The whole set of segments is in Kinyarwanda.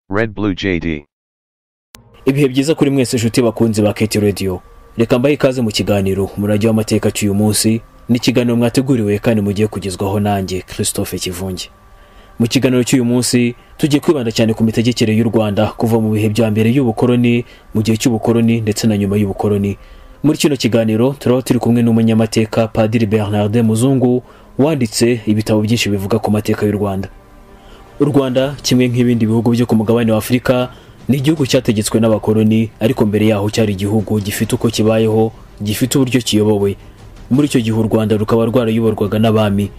Red Blue JD. Ibihe byiza kuri mwese nshuti bakunzi ba Keti Radio. Reka mbaye ikaze mu kiganiro umurage w'amateka cy'uyu munsi. Ni kiganiro mwateguriwe kandi mugiye kugezwaho nanjye Christophe Kivungi. Mu kiganiro cy'uyu munsi tugiye kwibanda cyane ku mitegekere y'u Rwanda kuva mu bihe bya mbere y'ubukoloni, mu gihe cy'ubukoloni ndetse na nyuma y'ubukoloni. Muri kino kiganiro turaba turi kumwe n'umunyamateka Padiri Bernard Muzungu wanditse ibitabo byinshi bivuga ku mateka y'u Rwanda. U Rwanda kimwe nk'ibindi bihugu byo ku mugabane wa Afrika ni igihugu cyategetswe n'abakoloni, ariko mbere yaho cyari igihugu gifite uko kibayeho, gifite uburyo kiyobowe. Muri icyo gihe u Rwanda rukaba rwarayoborwaga n'abami.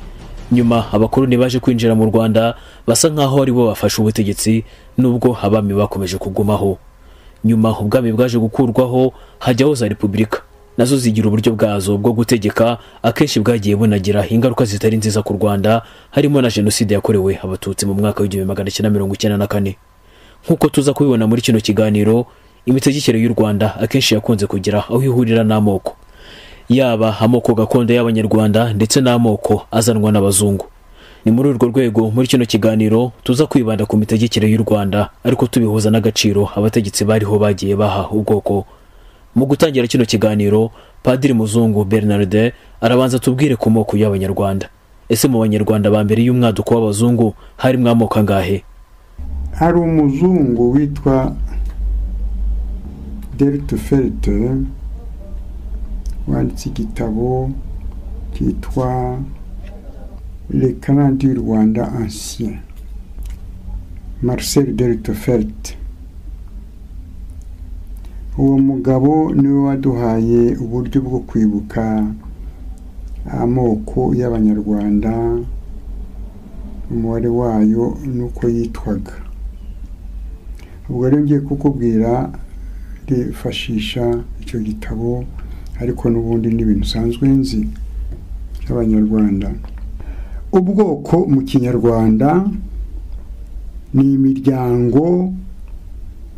Nyuma abakoloni baje kwinjira mu Rwanda basa nkaho ari bo bafashe ubutegetsi, nubwo abami bakomeje kugumaho. Nyuma ubwami bwaje gukurwaho, hajyaho za repubulika, nazo zigira uburyo bwazo bwo gutegeka, akenshi bwagiye bunagira ingaruka zitari nziza ku Rwanda, harimo na jenoside yakorewe abatutsi mu mwaka wa 1994. Nkuko tuza kubibona muri kino kiganiro, imitegekere y'u Rwanda akenshi yakunze kugira aho ihurira n'amoko, yaba amoko gakondo y'abanyarwanda ndetse n'amoko azanwa n'abazungu. Ni muri urwo rwego muri kino kiganiro tuza kwibanda ku mitegekere y'u Rwanda, ariko tubihuza n'agaciro abategetsi bariho bagiye baha ubwoko. Mu gutangira kino kiganiro, Padiri Muzungu Bernard arabanza tubwire ku moko y'abanyarwanda. Ese mu banyarwanda ba mbere y'umwaduko w'abazungu hari mwamoko angahe? Hari umuzungu witwa Deltefelt wanditse igitabo cyitwa Le Canon du Rwanda Ancien, Marcel Deltefelt. Uwo mugabo niwe waduhaye uburyo bwo kwibuka amoko y'abanyarwanda, umubare wayo nuko yitwaga. Ubwo rero ngiye kukubwira rifashisha icyo gitabo, ariko n'ubundi n'ibintu usanzwe nzi by'abanyarwanda. Ubwoko mu Kinyarwanda ni imiryango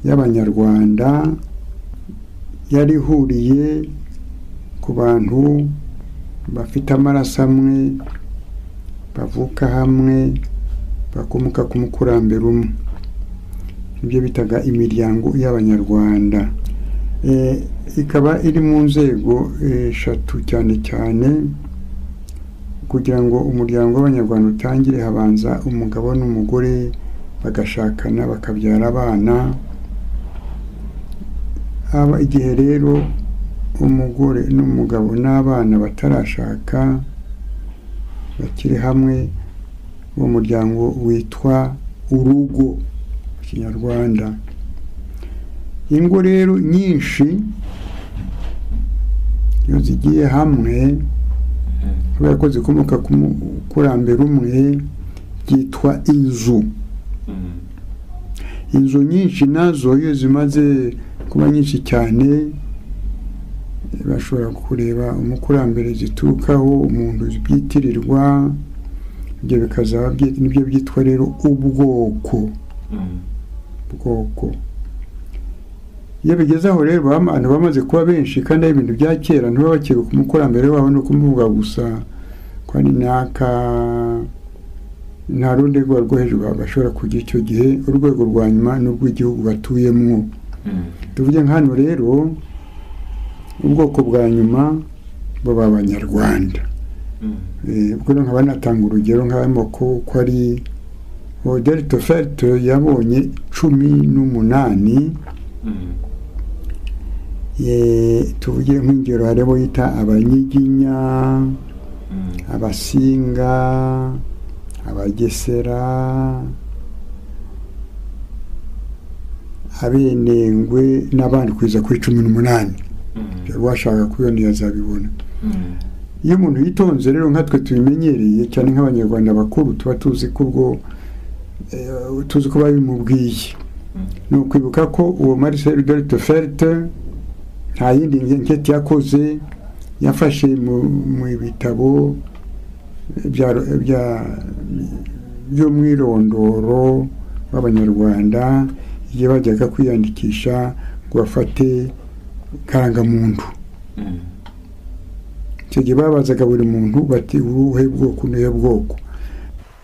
y'abanyarwanda yari ihuriye ku bantu bafite amaraso amwe, bavuka hamwe, bakomoka ku mukurambere umwe. Ibyo bitaga imiryango y'abanyarwanda. Ikaba iri mu nzego eshatu cyane cyane. Kugira ngo umuryango w'abanyarwanda utangire, habanza umugabo n'umugore bagashakana bakabyara abana. Igihe rero umugore n'umugabo n'abana batarashaka bakiri hamwe, uwo muryango witwa urugo mu Kinyarwanda. Ingo rero nyinshi iyo zigiye hamwe, kubera ko zikomoka ku mukurambere umwe, byitwa inzu. Inzu nyinshi nazo iyo zimaze kuba nyinshi cyane, bashobora kureba umukurambere ziturukaho, umuntu byitirirwa, ibyo bikazaba nibyo byitwa rero ubwoko. Ubwoko iyo bigeze aho rero abantu bamaze kuba benshi kandi ari ibintu bya kera, ntibaba bakiri ku mukurambere wabo no kumuvuga gusa ko ari nta rundi rwego rwo hejuru bashobora kugira. Icyo gihe urwego rwa nyuma n'urw'igihugu batuyemo. Tuvuge nk'hano rero, ubwoko bwa nyuma baba abanyarwanda. Ubwo nkaba natanga urugero nk'amoko ko ari Deltefelt yabonye 18. Tuvuge nk'ingero harimo yita Abanyiginya, Abasinga, Abagesera, Abenengwe n'abandi kwiza kuri 18. Washaka kubona yazabibona. Iyo umuntu yitonze rero nkatwe tubimenyereye cyane nk'abanyarwanda bakuru, tuba tuzi ko ubwo tuzi ko babimubwiye. Ni ukwibuka ko uwo Marcel Deltefelt nta yindi nketi yakoze, yafashe mu bitabo by'umwirondoro w'abanyarwanda igihe bajyaga kwiyandikisha ngo bafate karangamuntu. Icyo gihe babazaga buri muntu bati uruhe bwoko n'uhe bwoko.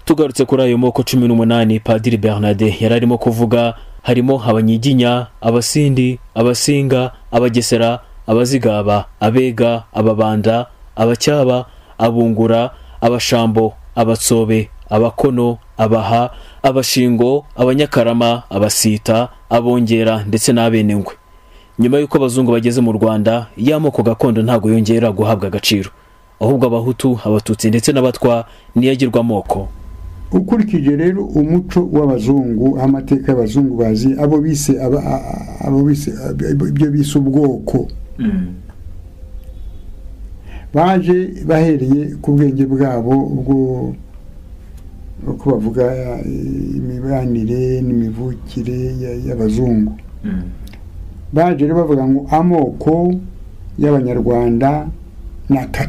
Tugarutse kuri ayo moko 18 Padiri Bernard yararimo kuvuga, harimo abanyiginya, abasindi, abasinga, abagesera, abazigaba, abega, ababanda, abacyaba, abungura, abashambo, abatsobe, abakono, abaha, abashingo, abanyakarama, abasita, abongera ndetse n'abenengwe. Nyuma y'uko abazungu bageze mu Rwanda, y'amoko gakondo ntago yongera guhabwa agaciro, ahubwo abahutu, abatutsi ndetse n'abatwa niyagirwa amoko. Ukurikije rero umuco w'abazungu, amateka y'abazungu bazi abo bise ibyo bise ubwoko, baje bahereye ku bwenge bwabo ubwo uko bavuga imibanire n'imivukire y'abazungu. Baje rero bavuga ngo amoko y'abanyarwanda ni 3.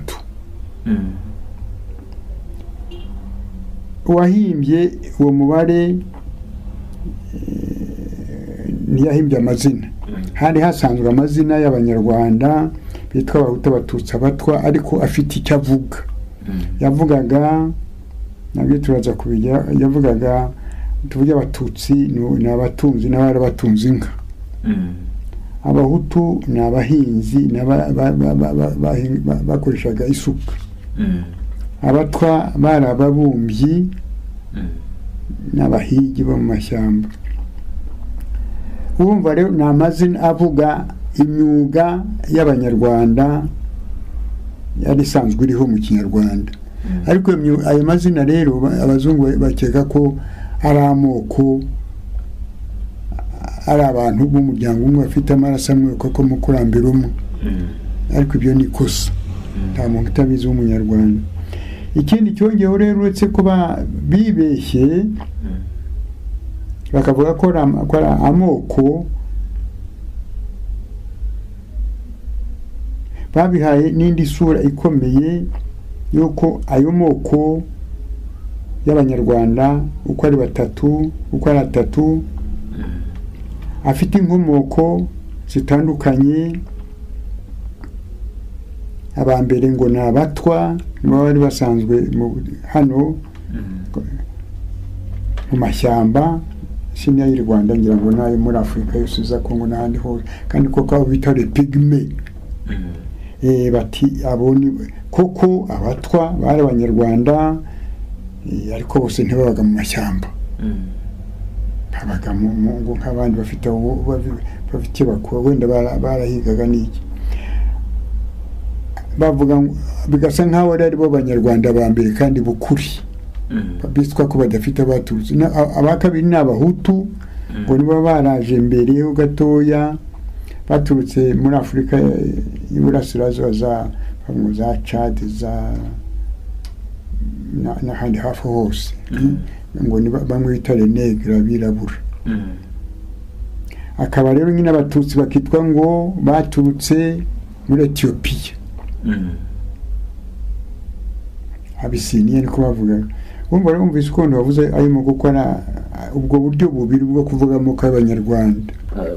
Uwahimbye uwo mubare ntiyahimbye amazina. Hari hasanzwe amazina y'abanyarwanda bitwa abahutu, abatutsi, abatwa, ariko afite icyo avuga. Yavugaga nabyo turaza kubijya, yavugaga tuvuge abatutsi ni abatunzi n'abari batunze inka, abahutu ni abahinzi bakoreshaga isuka, abatwa bari ababumbyi n'abahigi bo mu mashyamba. Urumva rero ni amazina avuga imyuga y'abanyarwanda yari isanzwe iriho mu kinyarwanda. Ariko ayo mazina rero abazungu bakeka ko ari amoko, ari abantu b'umuryango umwe bafite amaraso amwe koko mukurambira umwe. Ariko ibyo ni kosa, nta muntu utabizi w'umunyarwanda. Ikindi cyongeyeho rero uretse kuba bibeshye bakavuga ko ari amoko, babihaye n'indi sura ikomeye yuko ayo moko y'abanyarwanda uko ari 3, uko ari 3 afite inkomoko zitandukanye. Abambere ngo ni abatwa, nibo bari basanzwe hano mu mashyamba sinya y'u Rwanda, ngira ngo nayo muri Afurika yose za Kongo n'ahandi hose, kandi koko abo bita les pygmées. Bati aboni koko abatwa bari abanyarwanda, ariko bose ntibabaga mu mashyamba, babaga mu ngo nk'abandi bafite bakuru, wenda barahigaga n'iki. Bavuga bigasa nk'aho ari bo banyarwanda ba mbere kandi bukuri, biswa ko badafite abatutsi. Abakabiri ni abahutu, ngo nibo baraje mbere ho gatoya, baturutse muri Afurika y'Iburasirazuba za Chad n'ahandi hafi hose, ngo ni bamwe bita les nègres abirabura. Akaba rero nyine abatutsi bakitwa ngo baturutse muri Ethiopia, Abisiniya niko bavuga. Wumvise ukuntu bavuze arimo gukora ubwo buryo bubiri bwo kuvugamo k'abanyarwanda.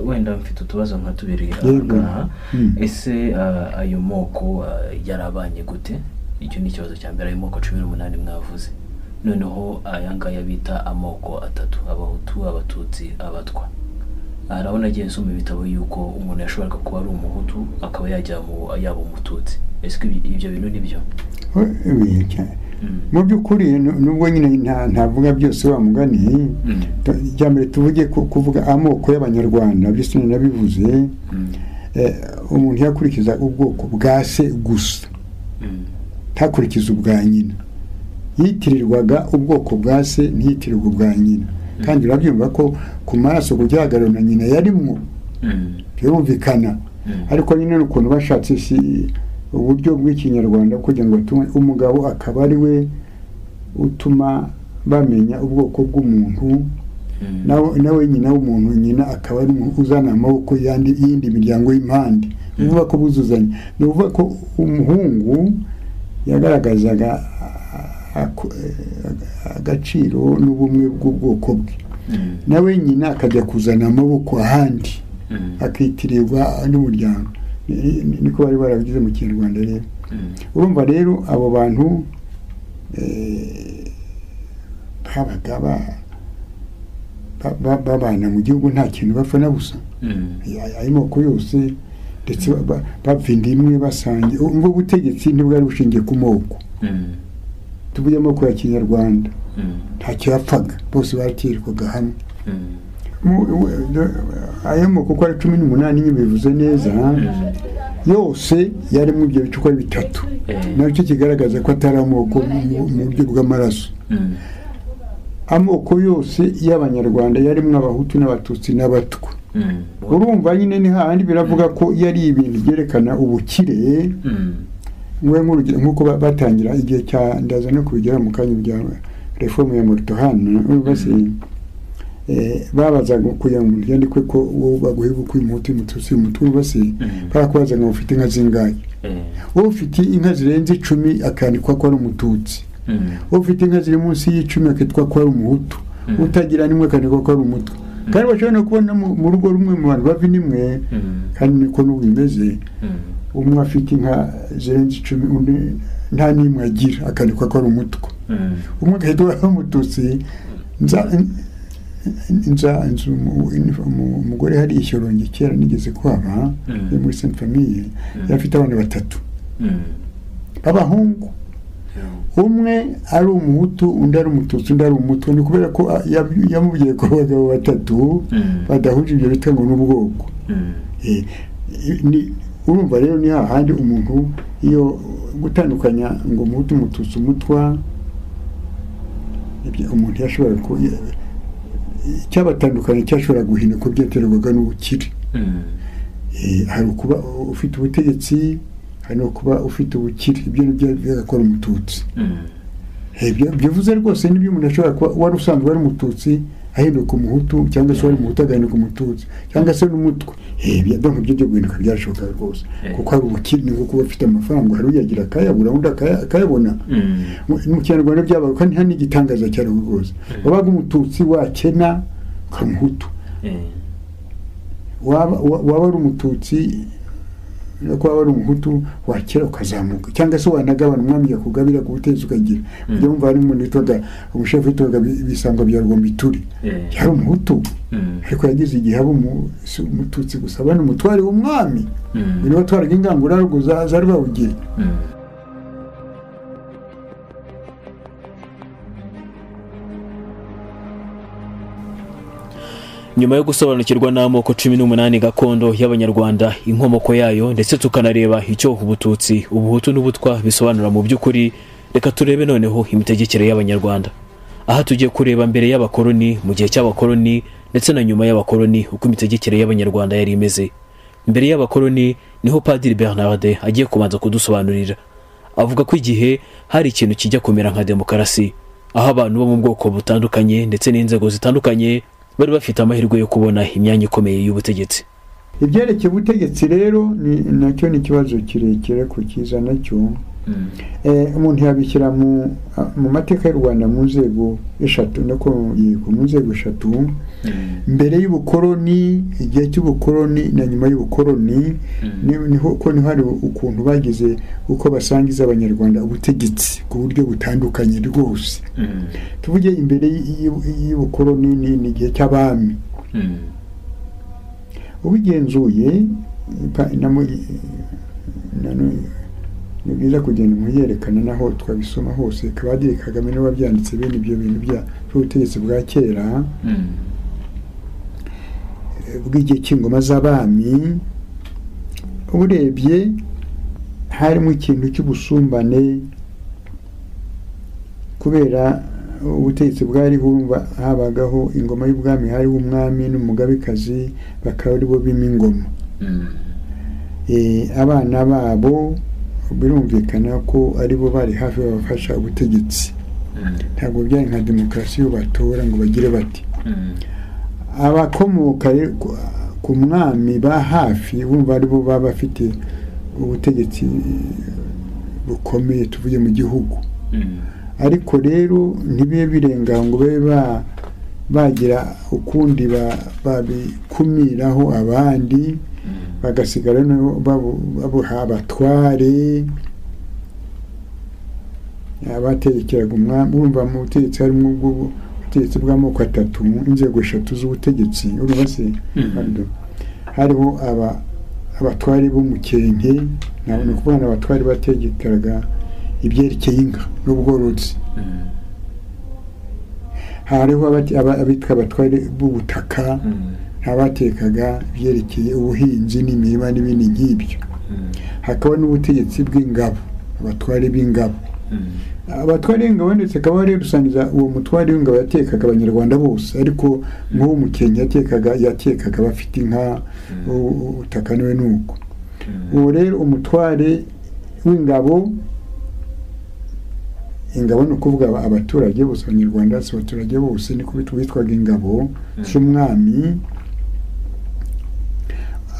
Wenda mfite utubazo nka tubiri aha. Ese ayo moko yarabanye gute? Icyo ni ikibazo cya mbere. Ayo moko 18 mwavuze, noneho ayangaya bita amoko 3: abahutu, abatutsi, abatwa. Arabona agiye nsoma ibitabo yuko umuntu yashoboraga kuba ari umuhutu akaba yajya mu yabo umututsi. Ese ibyo bintu nibyo? Mu by'ukuri nubwo nyine ntavuga byose wa mugani, cyambere tuvuge kuvuga amoko y'abanyarwanda byose nabivuze. Umuntu yakurikiza ubwoko bwa se gusa, ntakurikiza ubwa nyina. Yitirirwaga ubwoko bwa se, ntiyitirirwa ubwa nyina. Kandi urabyumva ko ku maraso kugihagararo na nyina yarimwo, birumvikana. Ariko nyine n'ukuntu bashatse uburyo bw'ikinyarwanda kugira ngo umugabo akaba ari we utuma bamenya ubwoko bw'umuntu, nawe nyina w'umuntu, nyina akaba ari uzana amaboko y'indi miryango y'impande. Bivuga ko buzuzanya. Bivuga ko umuhungu yagaragazaga agaciro n'ubumwe bw'ubwoko bwe, nawe nyina akajya kuzana amaboko ahandi, akitirirwa n'umuryango. Niko bari barabigize mu Kinyarwanda rero. Urumva rero abo bantu babaga babana mu gihugu nta kintu bapfa na busa. Ayo moko yose ndetse bapfinda imwe basangiye ubwo butegetsi ntibwari bushingiye ku moko. Tuvuye amoko ya Kinyarwanda nta cyapfaga, bose batirwaga hamwe. Ayo moko ko ari 18 nyine bivuze neza, yose yari mu byo bicuko bitatu, nacyo kigaragaza ko atari amoko mu buryo bw'amaraso. Amoko yose y'Abanyarwanda yarimwe Abahutu n'Abatutsi n'Abatwa. Urumva nyine ni handi biravuga ko yari ibintu byerekana ubukire. Nk'uko batangira igihe cya ndaza no kubigera mu kanya bya reforme ya Murtohana, base babaza kugira ngo yandikwe ko wowe baguheba ko Umuhutu Umututsi umutwe base barakubaza ngo ufite inka zingahe. Wowe ufite inka zirenze 10 akandikwa ko ari Umututsi. Ufite inka ziri munsi y'10 akitwa ko ari Umuhutu. Utagira nimwe akandikwa ko ari Umutwa. Kandi bashobora kubona mu rugo rumwe mu bantu bavi nimwe, kandi niko n'ubimeze. Umwe afite inka zirenze 10 undi nta nimwe agira akandikwa ko ari Umutwa. Umwe akitwa ari Umututsi. Umugore hari ishyorongi kera nigeze kwaba muri Sainte Famille, yafite abana 3 b'abahungu. Umwe ari Umuhutu, undi ari Umututsi, undi ari Umutwa. Ni kubera ko yamubwiye ko abagabo 3 badahuje ibyo bitangwa n'ubwoko. Urumva rero ni hahandi umuntu iyo gutandukanya ngo Umuhutu Umututsi Umutwa, umuntu yashobora ko cyabatandukanye cyashobora guhina ko byaterwaga n'ubukire. Hari kuba ufite ubutegetsi, hari no kuba ufite ubukire, ibyo byagakora Umututsi. Bivuze rwose n'ibyo umuntu ashobora kuba wari usanzwe ari Umututsi ahinduka Umuhutu, cyangwa se wari Umuhutu agahinduka Umututsi, cyangwa se n'Umutwa. Byo byo guhinduka byashoboka rwose, kuko hari ubukire, ni kuba afite amafaranga, hari uyagira akayabura, undi akayabona. Mu Kinyarwanda byabaye kandi nta n'igitangaza cyane rwose. Wabaga Umututsi wakena ukamuhutu, waba ari Umututsi ko waba ari Umuhutu wakera ukazamuka, cyangwa se wanagabana umwami yakugabira ku butegetsi ukagira. Ujya wumva hari umuntu witwaga umushefu witwaga Bisangwa bya Rwombituri, yari Umuhutu, ariko yagize igihe aba Umututsi gusa, abana umutware w'umwami biri batwaraga ingangura rugo za Rwabugiri. Nyuma yo gusobanukirwa n'amoko 18 gakondo y'Abanyarwanda, inkomoko yayo, ndetse tukanareba icyo Ubututsi, Ubuhutu n'Ubutwa bisobanura mu by'ukuri, reka turebe noneho imitegekere y'Abanyarwanda. Aha tugiye kureba mbere y'abakoloni, mu gihe cy'abakoloni, ndetse na nyuma y'abakoloni uko imitegekere y'Abanyarwanda yari imeze. Mbere y'abakoloni niho Padiri Bernard agiye kubanza kudusobanurira. Avuga ko igihe hari ikintu kijya kumera nka demokarasi, aho abantu bo mu bwoko butandukanye ndetse n'inzego zitandukanye bari bafite amahirwe yo kubona imyanya ikomeye y'ubutegetsi. Ibyerekeye ubutegetsi rero nacyo ni ikibazo kirekire ku kiza nacyo. Umuntu yabishyira mu mateka y'u Rwanda mu nzego 3, nako mu nzego 3. Mbere y'ubukoloni, igihe cy'ubukoloni na nyuma y'ubukoloni, niho hari ukuntu bagize uko basangiza Abanyarwanda ubutegetsi ku buryo butandukanye rwose. Tuvuge imbere y'ubukoloni ni igihe cy'abami. Ubigenzuye ni byiza kugenda muyerekana naho twabisoma hose. Kabadiri Kagame niwe wabyanditse bene ibyo bintu by'ubutegetsi bwa kera bw'igihe cy'ingoma z'abami. Urebye harimo ikintu cy'ubusumbane, kubera ubutegetsi bwari humva habagaho ingoma y'ubwami, hariho umwami n'umugabekazi, bakaba ari bo bima ingoma. Abana babo birumvikana ko ari bo bari hafi babafasha ubutegetsi. Ntabwo byari nka demokarasi yo batora ngo bagire bati. Abakomoka ku mwami ba hafi bumva ari bo baba bafite ubutegetsi bukomeye tuvuye mu gihugu. Ariko rero ntibibe birenga ngo babe bagira ukundi babikumiraho abandi, bagasigara babuha abatware abaterekeraga umwami. Urumva mu butegetsi harimo ubutegetsi bw'amoko atatu, inzego eshatu z'ubutegetsi urumva se. Hariho abatwari b'umukenke, ni ukuvuga abatwari bategekeraga ibyerekeye inka n'ubworozi. Hariho abitwa abatwari b'ubutaka, abatekaga ibyerekeye ubuhinzi n'imirima n'ibindi nk'ibyo. Hakaba n'ubutegetsi bw'ingabo, abatwari b'ingabo. Abatwari b'ingabo ndetse akaba ari rusangiza uwo mutwari w'ingabo yatekaga abanyarwanda bose, ariko nk'uwo mukenke yatekaga bafite inka, ubutaka niwe nuko. Ubu rero umutware w'ingabo, ingabo ni ukuvuga abaturage bose, abanyarwanda si abaturage bose, niko bitwaga ingabo z'umwami.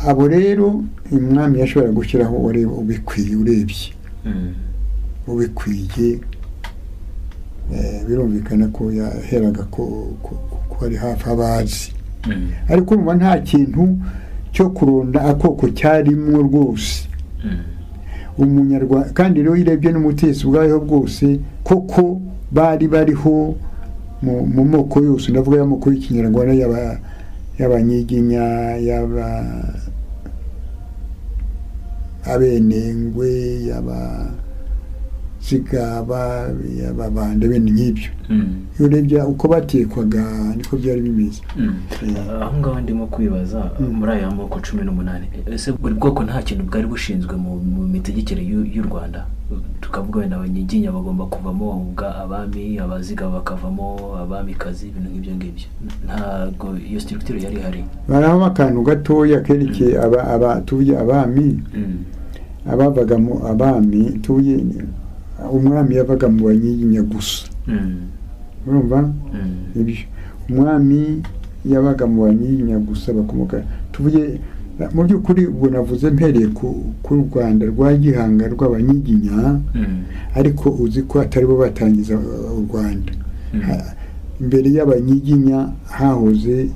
Abo rero umwami yashobora gushyiraho ubikwiye, urebye ubikwiye, birumvikana ko yaheraga ko ari hafi abazi. Ariko urumva nta kintu cyo kuronda akoko cyarimo rwose. Umunyarwanda kandi rero irebye n'umutegetsi bwayo bwose koko bari bariho mu moko yose, ndavuga y'amoko y'ikinyarwanda, y'abanyiginya, abenengwe, y'abazigaba, y'ababanda, bene nk'ibyo. Iyo urebye uko batekwaga niko byari bimeze. Aho ngaho ndimo kwibaza, muri aya moko 18 ese buri bwoko nta kintu bwari bushinzwe mu mitegekere y'u Rwanda? Tukavuga wenda abanyiginya bagomba kuvamo abami, abazigaba bakavamo abamikazi, ibintu nk'ibyo ngibyo. Ntago iyo structure yari hari. Baraho akantu gatoya kerekeye tuvuye abami, abavaga mu abami, tuvuye umwami yavaga mu banyiginya gusa. Urumva? Ibyo umwami yabaga mu banyiginya gusa bakomoka, tuvuye mu by'ukuri ubwo navuze mpereye ku Rwanda rwa Gihanga rw'abanyiginya, ariko uzi ko atari bo batangiza u Rwanda. Imbere y'abanyiginya hahoze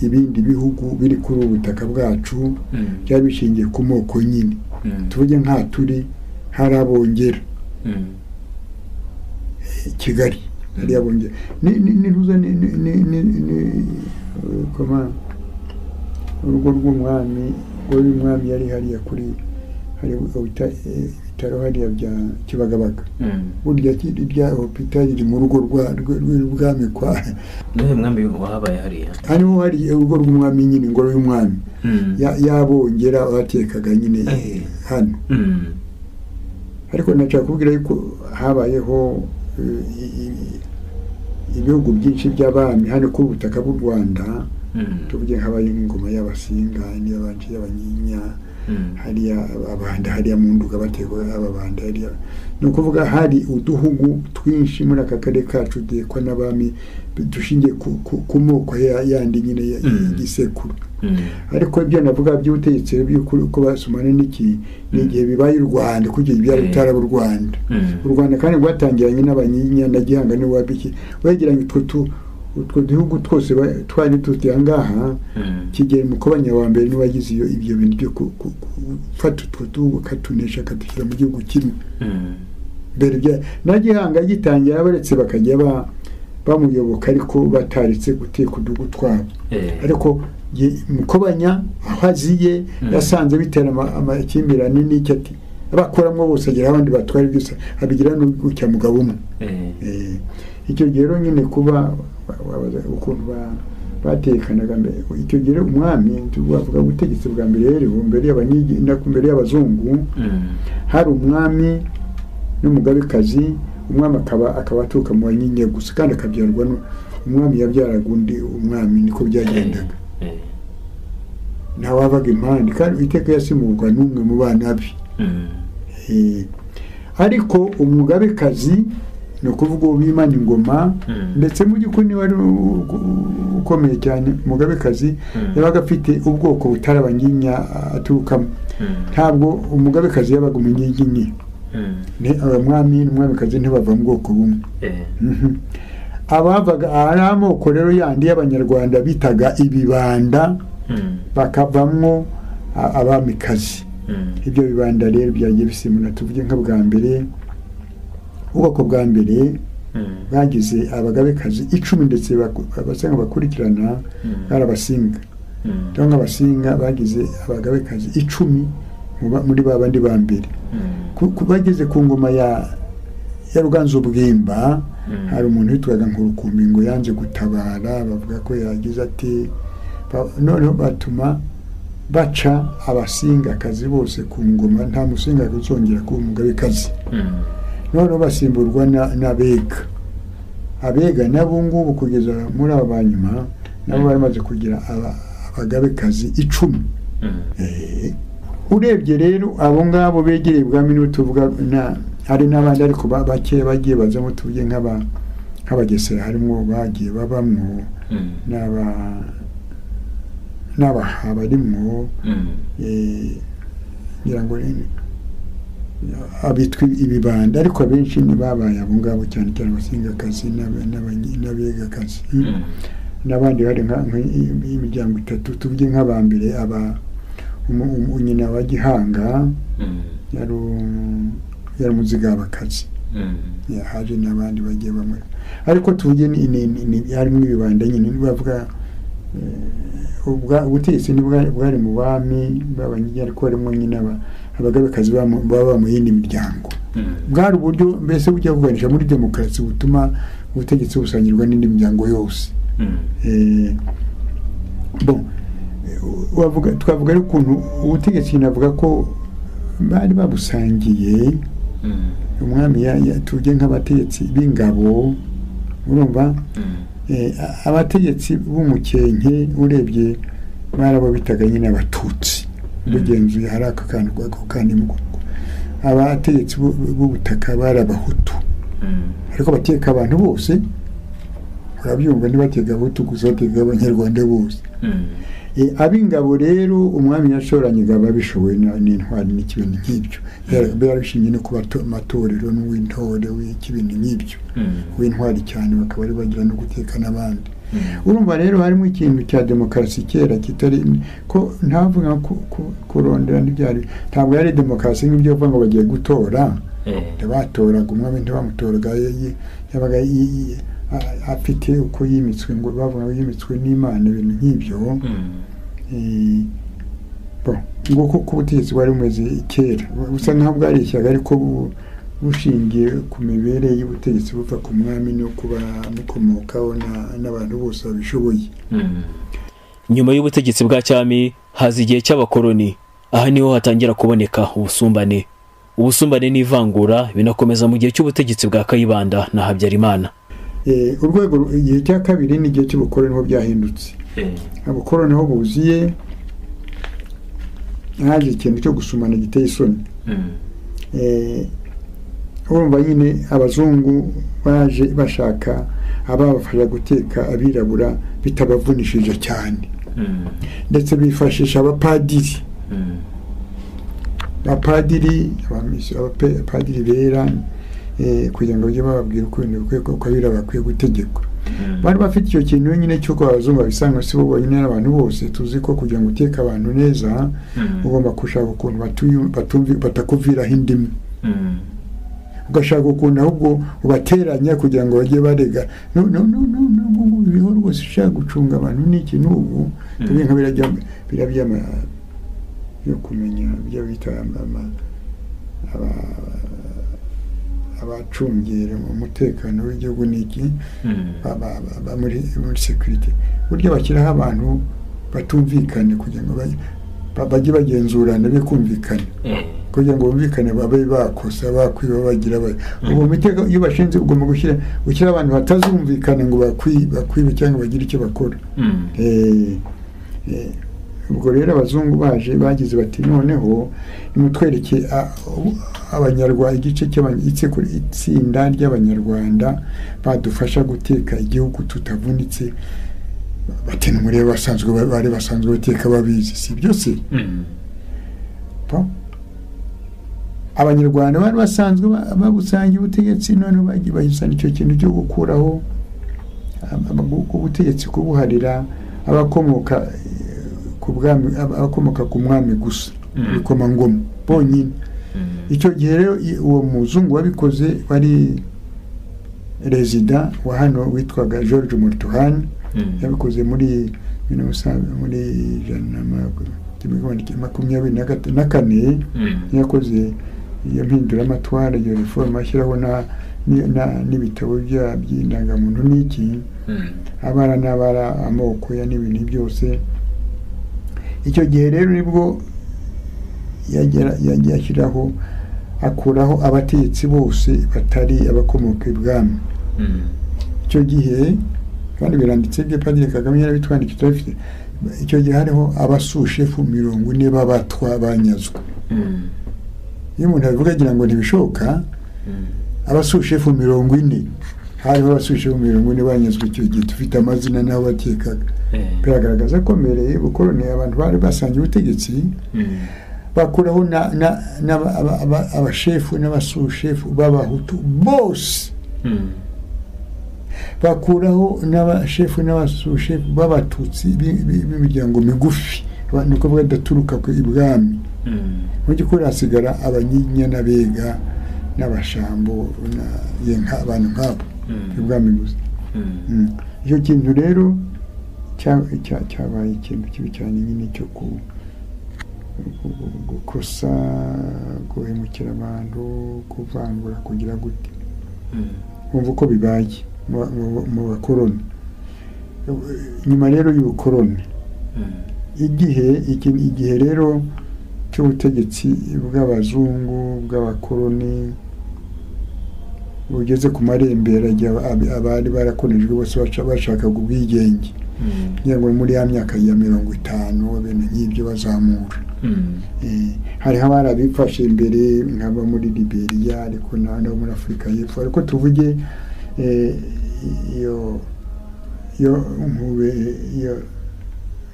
ibindi bihugu biri kuri ubutaka bwacu, byari bishingiye ku moko nyine. Tuvuge nka turi hari Abongera, Kigali hari Abongera, urugo rw'umwami, uyu mwami yari hariya kuri hari ibitaro hariya bya Kibagabaga. Burya rya hospital iri mu rugo rw'ubwami kwa n'uyu mwami wahabaye hariya. Hariho hari urugo rw'umwami nyine, ingoro y'umwami y'Abongera batekaga nyine hano. Ariko nashaka kubwira yuko habayeho ibihugu byinshi by'abami hano ku butaka bw'u Rwanda. Tuvuge habaye ingoma y'Abasinga, y'Abanyiginya, hariya Abanda, hariya mu Nduga bategwa Ababanda, hariya ni ukuvuga hari uduhugu twinshi muri aka karere kacu dekwa n'abami dushingiye ku moko yandi nyine y'igisekuru. Ariko ibyo navuga by'ubutegetsi by'uko basomana n'igihe bibaye u Rwanda, kugira ibyari bitaraba u Rwanda. U Rwanda kandi rwatangiranye n'Abanyiginya na Gihanga niwe wabiki wegeranye utwo duhugu twose twari tuti angaha. Kigeli Mukobanya wa mbere niwe wagize ibyo bintu byo gufata utwo duhugu katunesha kadushyira mu gihugu kimwe. Mbere bya na Gihanga gitangira abaretse bakajya bamuyoboka, ariko bataretse guteka uduhugu twabo. Ariko Mukobanya aho aziye yasanze bitera amakimbirane n'icyo ati abakoramwo bose agira abandi batwara byose, abigira no gucya mugabo umwe. Icyo gihe rero nyine kuba ukuntu batekanaga mbere, icyo gihe umwami tuvuga ubutegetsi bwa mbere rero mbere y'Abanyiginya mbere y'Abazungu, hari umwami n'umugabekazi. Umwami akaba atuka mu Banyiginya gusa, kandi akabyarwa umwami yabyaraga undi umwami, niko byagendaga. Ntawabaga impande, kandi iteka yasimurwa n'umwe mu bana be. Ariko umugabekazi ni ukuvuga ubimana ingoma, ndetse mu gikuni wari ukomeye cyane. Umugabekazi yabaga afite ubwoko butari Abanyiginya aturukamo. Ntabwo umugabekazi yabaga Umunyiginya. Abamwami n'umwamikazi ntibava mu bwoko bumwe. Abavaga ari amoko rero yandi y'Abanyarwanda bitaga ibibanda, bakavamwo abamikazi. Ibyo bibanda rero byagiye bisimuna, tuvuge nka bwa mbere ubwoko bwa mbere bagize abagabekazi 10 ndetse basanga bakurikirana barabasinga cyangwa abasinga bagize abagabekazi 10 muri babandi ba mbere bageze ku ngoma ya Ruganzu Bwimba hari umuntu witwaga Nkurukumbi ngo yanze gutabara bavuga ko yagize ati noneho batuma baca abasinga kazi bose ku ngoma nta musinga kuzongera ku mugabekazi noneho basimburwa abega nabo ngubu kugeza muri abanyuma nabo bamaze kugira abagabekazi 10 urebye rero abo ngabo begereye bwa minute tuvuga hari n'abandi ariko bake bagiye bazamo tuvuge nk'abagesera harimo bagiye babamwo n'abahabarimwo ngira ngo abitwa ibibanda ariko abenshi ni babaye abo ngabo cyane cyane abasingakazi n'abegakazi n'abandi hari imiryango 3 tuvuge nk'abambere nyina wa Gihanga yari umuzigabakazi haje n'abandi bagiye bamwe ariko tuvuge harimo ibibanda nyine bavuga ubutegetsi bwari mu bami b'abanyarwanda ariko harimo nyine abagabekazi baba mu yindi miryango bwari uburyo mbese bujya kuganisha muri demokarasi butuma ubutegetsi busangirwa n'indi miryango yose twavuga ari ukuntu ubutegetsi navuga ko bari babusangiye umwami tujye nk'abategetsi b'ingabo urumva abategetsi b'umukenke urebye barabo bitaga nyine abatutsi bugenzuye hari aka kantu kandi abategetsi b'ubutaka barabahutu ariko bateka abantu bose urabyumva ntibatega abahutu gusa batega abanyarwanda bose ab'ingabo rero umwami yashoranye ingabo bishoboye n'intwari n'ikibindi nk'ibyo byarabishingiye no ku matorero n'uw'intore w'ikibindi nk'ibyo w'intwari cyane bakaba ari bagira no guteka n'abandi urumva rero harimo ikintu cya demokarasi kera kitari ko ntavuga kurondera n'ibyari ntabwo yari demokarasi nk'ibyo bavuga ngo bagiye gutora batoraga umwami ntibamutoraga yabaga afite uko yimitswe ngo bavuga ngo yimitswe n'Imana ibintu nk'ibyo ngo ko ubutegetsi bwari bumeze kera busa nkaho bwarishyaga ariko bushingiye ku mibereye y'ubutegetsi buva ku mwami no kuba mukomokaho n'abantu bose babishoboye nyuma y'ubutegetsi bwa cyami haza igihe cy'abakoloni aha niho hatangira kuboneka ubusumbane n'ivangura binakomeza mu gihe cy'ubutegetsi bwa Kayibanda na Habyarimana urwego igihe cya kabiri n'igihe cy'ubukoloni ho byahindutse abukoloni ho buziye haje ikintu cyo gusumana giteye isoni urumva nyine abazungu baje bashaka ababafasha guteka abirabura bitabavunishije cyane ndetse bifashisha abapadiri abapadiri bera kugira ngo bajye bababwira uko abirabura bakwiye gutegekwa bari bafite icyo kintu nyine cy'uko abazungu babisanga si bo bonyine n'abantu bose tuzi ko kugira ngo uteke abantu neza ugomba gushaka ukuntu batakuviraho indimi ugashaka ukuntu ahubwo ubateranya kugira ngo bajye barega ibiho rwose ushaka gucunga abantu n'iki n'ubu tubiye nka birabya yo kumenya ibyo bita abacungera umutekano w'igihugu n'iki muri security buryo bashyiraho abantu batumvikane kugira ngo bajye bagenzurana bikumvikana kugira ngo bumvikane babe bakosa bakwiba bagira ubu mitego iyo bashinze ugomba gushyira abantu batazumvikana ngo bakwibe cyangwa bagire icyo bakora ubwo rero abazungu bagize bati noneho nimutwereke abanyarwanda igice itsinda ry'abanyarwanda badufasha guteka igihugu tutavunitse bati n'umurebe bari basanzwe bateka babizi si byose abanyarwanda bari basanzwe babusangiye ubutegetsi none bagisana icyo kintu cyo gukuraho ubutegetsi kubuharira abakomoka ku mwami gusa ibikomangoma bonyine icyo gihe rero uwo muzungu wabikoze rezida wa hano witwaga George Murtuhan yabikoze muri 1924 yakoze iyo mpinduramatwara iyo reform ashyiraho n'ibitabo by'indangamuntu n'iki abara n'abara amoko ya n'ibintu byose. Icyo gihe rero nibwo yagiye ashyiraho akuraho abategetsi bose batari abakomoka ibwami. Icyo gihe kandi biranditse bye Padiri Kagame yarabitwandikiye afite icyo gihe hariho abasushefu 40 b'abatwa banyazwe. Iyo umuntu avuga agira ngo ntibishoka abasushefu 40 hariho abasushefu 40 banyazwe icyo gihe dufite amazina n'aho batekaga. Biragaragaza ko mbere ubukoroni abantu bari basangiye ubutegetsi bakuraho abashefu n'abasushefu b'abahutu bose bakuraho n'abashefu n'abasushefu b'abatutsi b'imiryango migufi nuko badaturuka ku ibwami. Mu by'ukuri hasigara abanyinya n'abega n'abashambo abantu nk'abo ibwami gusa. Icyo kintu rero cyabaye ikintu kibi cyane nyine cyo gukosa guhemukira abantu kuvangura kugira gute. Umva uko bibaye mu bakoroni. Nyuma rero y'ubukoroni igihe rero cy'ubutegetsi bw'abazungu bw'abakoroni bugeze ku marembera abari barakonejwe bose bashakaga ubwigenge ngo muri ya myaka ya 50 bene nk'ibyo bazamura. Hariho abarabifashe imbere nk'aba muri Liberia ariko no muri Afurika y'Epfo ariko tuvuge iyo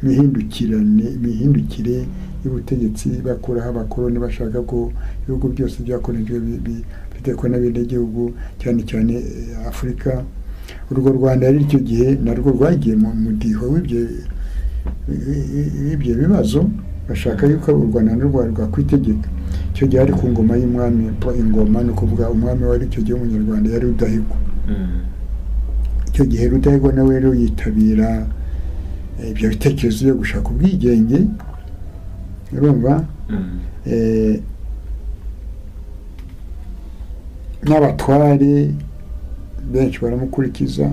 mihindukire y'ubutegetsi bakuraho abakoroni bashaka ko ibihugu byose byakonejwe bitekwa n'abenegihugu cyane cyane Afurika. Urwo Rwanda ari icyo gihe narwo rwagiye mu mudiho w'ibyo bibazo bashaka yuko u Rwanda rwakwitegeka. Icyo gihe ari ku ngoma y'umwami ingoma no kuvuga umwami wari icyo gihe umunyarwanda yari Rudahigwa. Icyo gihe Rudahigwa nawe rero yitabira ibyo bitekerezo byo gushaka ubwigenge. Urumva n'abatware benshi baramukurikiza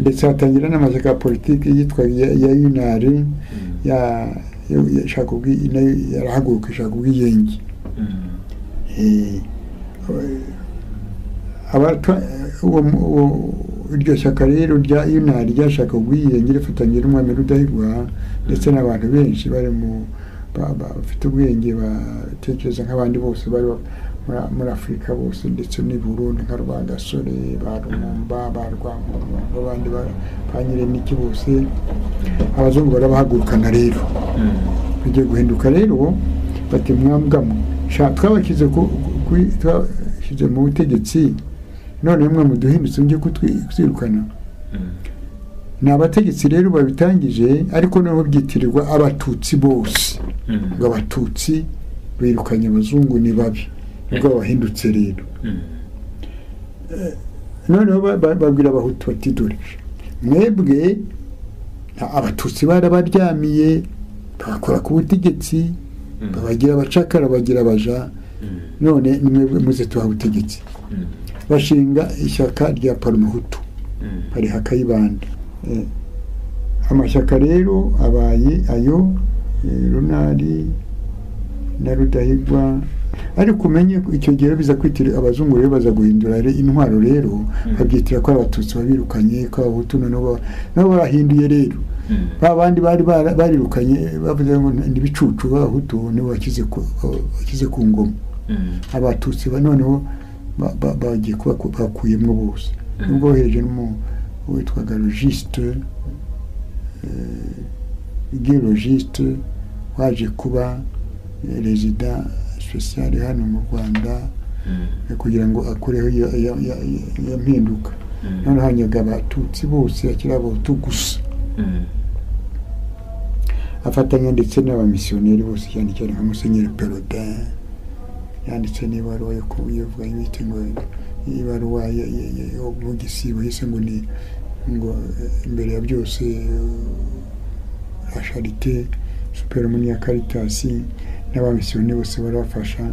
ndetse hatangira n'amashyaka ya politiki yitwa ya UNAR yarahaguruka ishaka ubwigenge. Iryo shyaka rero rya UNAR ryashaka ubwigenge rifatanyije n'umwami Rudahigwa ndetse n'abantu benshi bari bafite ubwenge batekereza nk'abandi bose bari muri Afurika bose ndetse n'i Burundi nka Rwagasore ba Rumumba ba Rwangoma n'abandi banyire n'iki bose abazungu barabahagurukana rero bigiye guhinduka rero bati mwambwamo twabashyize mu butegetsi none mwe muduhindutse mujye kutwirukana. Ni abategetsi rero babitangije ariko noneho byitirirwa abatutsi bose ngo abatutsi birukanye abazungu ni babi ubwo bahindutse rero. Noneho babwira abahutu bati dore mwebwe abatutsi barabaryamiye bakora ku butegetsi babagira abacakara bagira abaja none nimwebwe muze tuha ubutegetsi. Bashinga ishyaka rya Parmehutu bari Hakayibanda. Amashyaka rero abaye ayo Runari na Rudahigwa ariko umenye icyo gihe biza kwitira abazungu rero baza guhindura intwaro rero babyitira ko abatutsi babirukanye ko abahutu nabo barahinduye rero babandi bari barirukanye bavuze ngo ndibicucu abahutu nibo bakize ku ngoma. Abatutsi noneho bagiye bakuyemo bose nubwo hereje witwaga Logiste waje kuba rezida special hano mu Rwanda kugira ngo akureho iyo mpinduka. None hanyaga abatutsi bose akira abahutu gusa. Afatanya ndetse n'abamisiyoneri bose cyane nka Musenyeri Perodin yanditse n'ibaruwa yo kuvuga ibiti ngo ibaruwa yo mu gisibo yise ngo ni ngo imbere ya byose la charité superomuni ya Caritas n'abamisiyoni bose barafasha.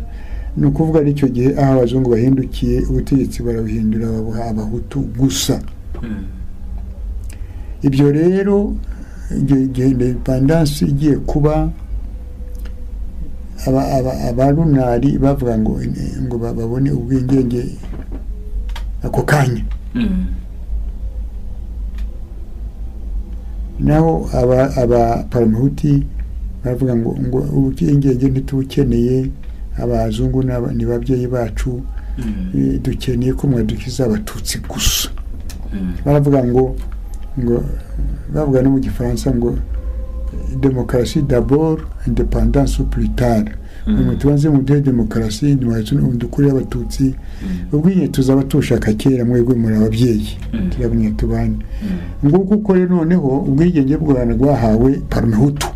Ni ukuvuga ari icyo gihe aho abazungu bahindukiye ubutegetsi barabihindura babuha abahutu gusa. Ibyo rero igihe independence igiye kuba abarunari bavuga ngo babone ubwigenge ako kanya. Naho abaparamuhuti bavuga ngo ubwigenge ntitubukeneye, abazungu ni babyeyi bacu, dukeneye ko mwadukiza abatutsi gusa. Baravuga ngo bavuga no mu gifaransa ngo démocratie d'abord, indépendance plus tard. Tubanze mu demokarasi dukuri abatutsi, ubwinye tuzaba tushaka kera, mwebwe muri ababyeyi turabonye tubane. Nguko uko rero noneho ubwigenge bw'u Rwanda rwahawe Parmehutu.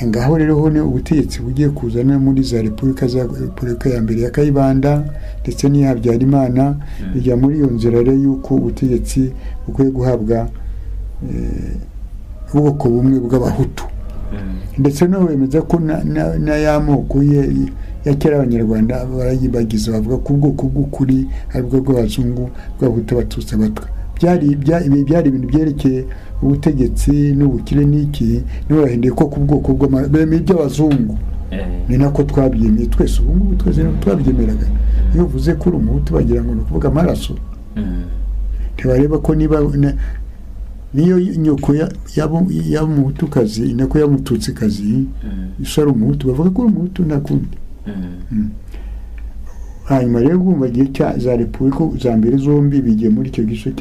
Ngaho rero hone ubutegetsi bugiye kuzana muri za repubulika ya mbere ya Kayibanda ndetse n'iya Habyarimana, bijya muri iyo nzira rero yuko ubutegetsi bukwiye guhabwa ubwoko bumwe bw'abahutu. Ndetse no bemeza ko na y'amoko ya kera abanyarwanda barayibagiza, bavuga ko ubwoko bw'ukuri ari bwo bw'abazungu, bw'abahutu, abatutsi, abatwa. Byari ibintu byerekeye ubutegetsi n'ubukire n'iki, n'abahinduye ko ku bwoko by'abazungu. Ni nako twabyemeye twese, ubu ngubu twese twabyemeraga. Iyo uvuze ko uri umuhutu bagira ngo ni ukuvuga amaraso. Ntibareba ko niyo nyoko y'umuhutukazi nako y'umututsikazi isa ari umuhutu, bavuga ko uri umuhutu nakundi. Hanyuma rero gumva gihe za repubulika za mbere zombi bigiye muri icyo gice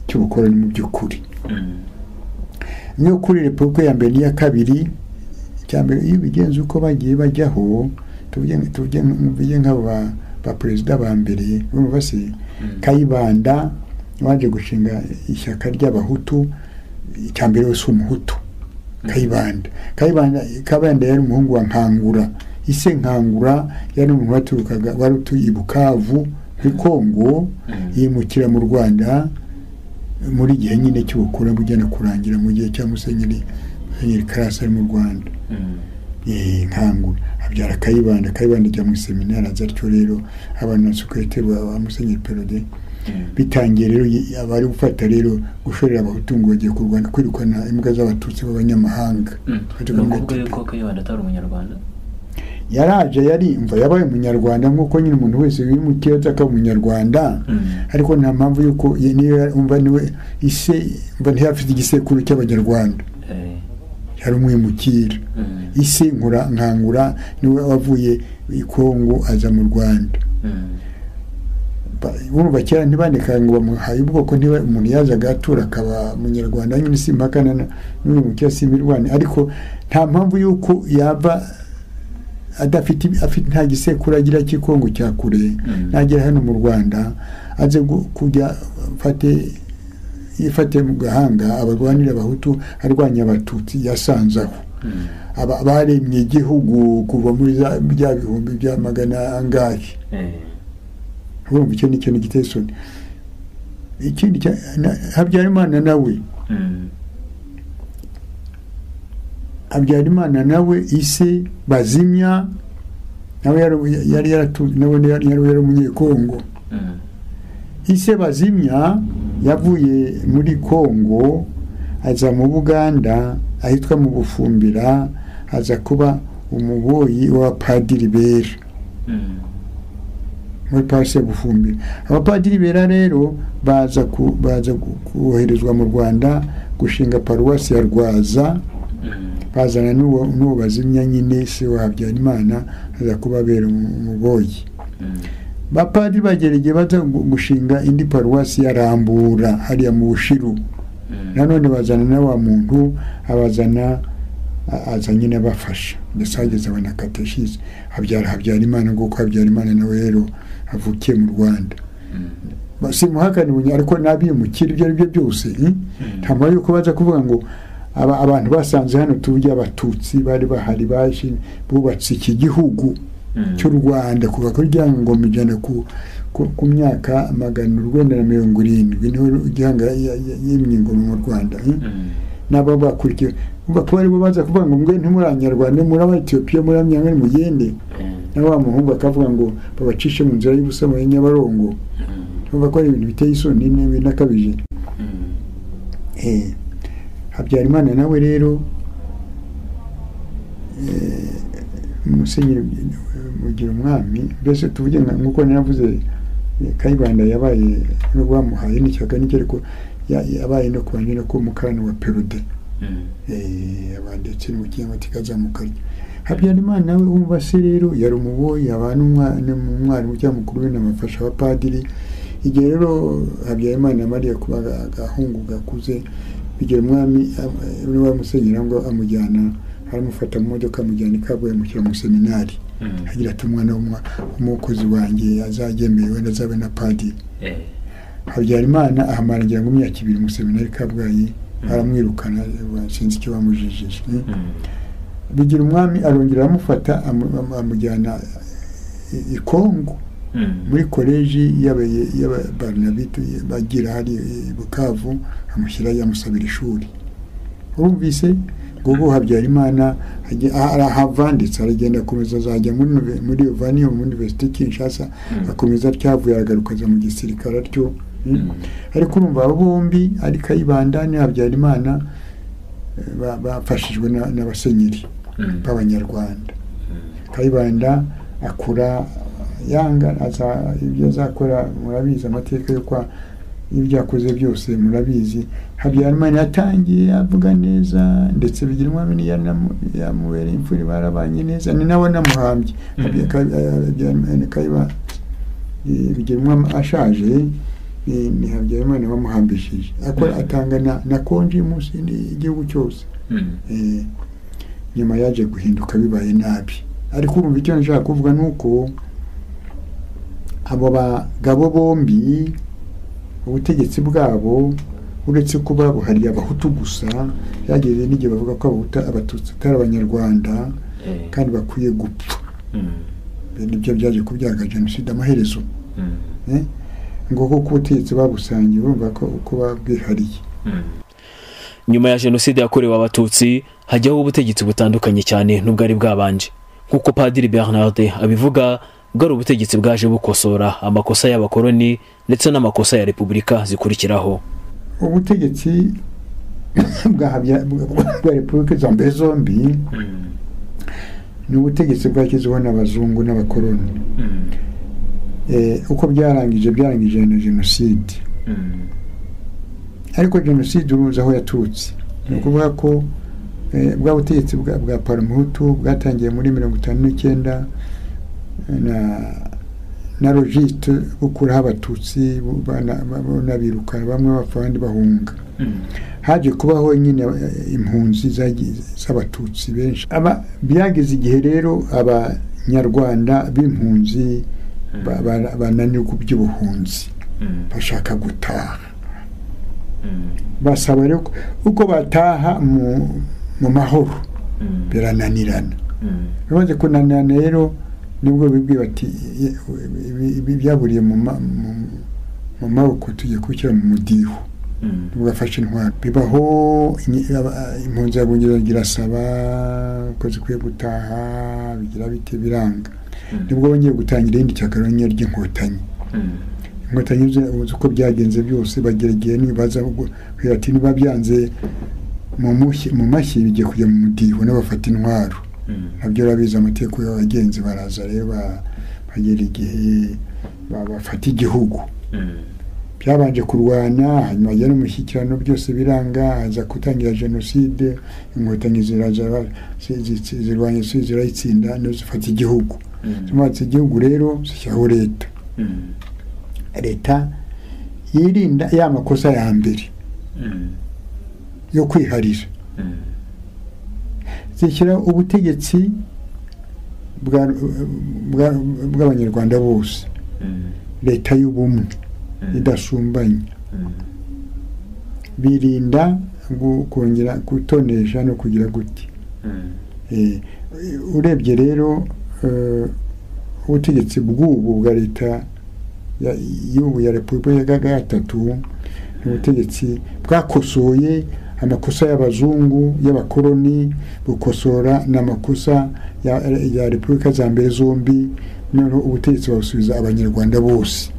cy'ubukoroni mu by'ukuri. Niyo kuri repubulika ya mbere n'iya kabiri, cyambere iyo bigenze uko bagiye bajyaho, tuvuge nk'aba perezida ba mbere bumva se Kayibanda waje gushinga ishyaka ry'abahutu, cyambere wese umuhutu. Kayibanda yari umuhungu wa Nkangura. Ise Nkangura yari umuntu waturukaga wari utuye i Bukavu muri Kongo, yimukira mu Rwanda muri gihe nyine cy'ubukura bugenda kurangira mu gihe cya Musenyeri Karasa ari mu Rwanda. Nkangura abyara Kayibanda ajya mu seminari, aza atyo rero abantu basukete ba Musenyeri Perode. Bitangiye rero abari gufata rero gushorera abahutu ngo bagiye kurwana kwirukana imbwa z'abatutsi b'abanyamahanga. Nukuvuga yuko Kayibanda atari umunyarwanda. Yaraje yabaye umunyarwanda nk'uko nyine umuntu wese wimutiye ataka umunyarwanda, ariko nta mpamvu yuko niyo umva niwe ise mva ntiyafite igisekuru cy'abanyarwanda. Yari umwimukira. Ise Nkangura niwe wavuye i Kongo aza mu Rwanda. Urumva kera ntibandika ngo bamuhaye ubwoko, niba umuntu yazaga atura akaba umunyarwanda nyine simpakana n'umwimukira simirwane, ariko nta mpamvu yuko yava afite nta gisekuru agira cy'ikongo cya kure, nagera hano mu Rwanda aze kujya yifate mu gahanga abarwanira abahutu arwanya abatutsi yasanzaho. Baremye igihugu kuva muri bya bihumbi bya magana angahe. Urumva icyo nicyo giteye isoni. Ikindi Habyarimana nawe ise Bazimya nawe yari umunyekongo. Ise Bazimya yavuye muri Kongo aza mu Buganda ahitwa mu Bufumbira, aza kuba umuboyi wa Padiri Bera muri Paruwasi ya Bufumbira. Abapadiri Bera rero baza koherezwa mu Rwanda gushinga Paruwasi ya Rwaza, bazana n'uwo Bazimya nyine se wa Habyarimana aza kubabera umuboyi. Bapadiri bagereye baza gushinga indi Paruwasi ya Rambura hariya mu Bushiru. Nanone bazana na wa muntu azanye n'abafasha, ndetse hageze abanakateshize Habyarimana, nguko Habyarimana nawe rero avukiye mu Rwanda. Simuhakaniye ariko nabimukira ibyo ari byo byose. Ntamara yuko baza kuvuga ngo abantu basanze hano tujya abatutsi bari bahari baje bubatse iki gihugu cy'u Rwanda kuva kuri rya ngoma ijana ku myaka 970 niho gihanga yimye ingoma mu Rwanda nabo bakurikiye kuba ari bo baza kuvuga ngo mwe ntimuranyarwanda muri Ethiopia muri amyanga mugende naho wa muhungu akavuga ngo babacishe mu nzira y'ubusamo ya Nyabarongo ko ari ibintu biteye isoni n'akabije. Habyarimana nawe rero Musenyeri Mugira umwami mbese tuvuge nkuko naravuze Kayibanda yabaye no bamuhaye n'icyaga n'icyo ariko yabaye no kubanye no kumukana wa Perode abandetse mu kinyamateka zamukarya. Habyarimana nawe umva se rero yari umuboyi abantu umwarimu cyangwa mukuru we n'amafasha wa padiri. Igihe rero Habyarimana Mariya kuba agahungu gakuze bigira umwami wa Musenyeri ngo amujyana aramufata mu modoka amujyana Kabwe mushyira mu seminari agira ati umwana w'umukozi wanjye azagemerewe ndazabe na padiri. Habyarimana ahamara ngira ngo imyaka 2 mu seminari Kabgayi aramwirukana sinzi icyo bamujijije. Bigira umwami arongera amufata amujyana i Kongo muri koleji y'Abarnabite bagira hari Bukavu amushyira yamusabira ishuri. Urumvise ngo Habyarimana arahavanditse aragenda komeza azajya muri Yovani mu University Kinshasa akomeza cyavuye aragaruka mu gisirikare atyo. Ariko urumva bombi ari Kayibanda ni Habyarimana bafashijwe n'abasenyeri b'Abanyarwanda. Kayibanda akura yanga ibyo azakora murabizi amateka yo kwa ibyo yakoze byose murabizi. Habyarimana yatangiye avuga neza ndetse Bigira umwami yamubereye imfuri barabanye neza ni nawe namuhambye. Kayibanda Bigira umwami ashaje ni Habyarimana bamuhambishije akora atangana na konji munsi igihugu cyose. Nyuma yaje guhinduka bibaye nabi ariko urumva icyo nshaka kuvuga nuko abo bagabo bombi ubutegetsi bwabo uretse kuba buhariye abahutu gusa yageze n'igihe bavuga ko abatutsi atari Abanyarwanda kandi bakwiye gupfa. Nibyo byaje kubyaga jenoside amaherezo. Ngo ko ubutegetsi babusangiye urumva ko uko babwihariye. Nyuma ya jenoside yakorewe abatutsi hajyaho ubutegetsi butandukanye cyane n'ubwo ari bwabanje nkuko Padiri Bernard abivuga bwari ubutegetsi bwaje bukosora amakosa y'abakoloni ndetse n'amakosa ya Repubulika zikurikiraho. Ubutegetsi bwa Repubulika za mbere zombi ni ubutegetsi bwakizweho n'abazungu n'abakoloni. Uko byarangije na jenoside. Ariko jenoside uruza aho yaturutse ni ukuvuga ko bwa butegetsi bwa Paramuhutu bwatangiye muri 59 na logiste gukuraho abatutsi n'abiruka bamwe bapfa abandi bahunga. Haje kubaho nyine impunzi z'abatutsi benshi. Byageze igihe rero Abanyarwanda b'impunzi bananirwa by'ubuhunzi bashaka gutaha. Basaba rero uko bataha mu mahoro birananirana. Bimaze kunanirana rero nibwo bibwiye bati byaburiye mu maboko tugiye gushyira mu mudiho bugafasha intwaro. Bibaho impunzi yabungira girasaba ko zikwiye gutaha bigira bite biranga. Nibwo bongeye gutangira irindi cyakaronya ry'inkotanyi. Inkotanyi uko byagenze byose bageregeye nibaza ati niba byanze mu mashyi bigiye kujya mu mudiho n'abafata intwaro. Nabyo rabiza amateko y'abagenzi baraza rero bagera igihe bafata igihugu. Byabanje kurwana hanyuma ya n'umushyikirano byose biranga haza kutangira jenoside. Inkotanyi zirwanya zirayitsinda no zifata igihugu. Zimatse igihugu rero zishyiraho leta. Leta yirinda ya makosa ya mbere yo kwiharira. Zishyira ubutegetsi bw'Abanyarwanda bose. Leta y'ubumwe idasumbanye. Birinda kongera gutonesha no kugira guti. Urebye rero ubutegetsi bw'ubu bwa leta y'ubu ya Repubulika ya gatatu ubutegetsi bwakosoye amakosa y'abazungu y'abakoloni bukosora n'amakosa ya Repubulika za mbere zombi none ubutegetsi babusubiza abanyarwanda bose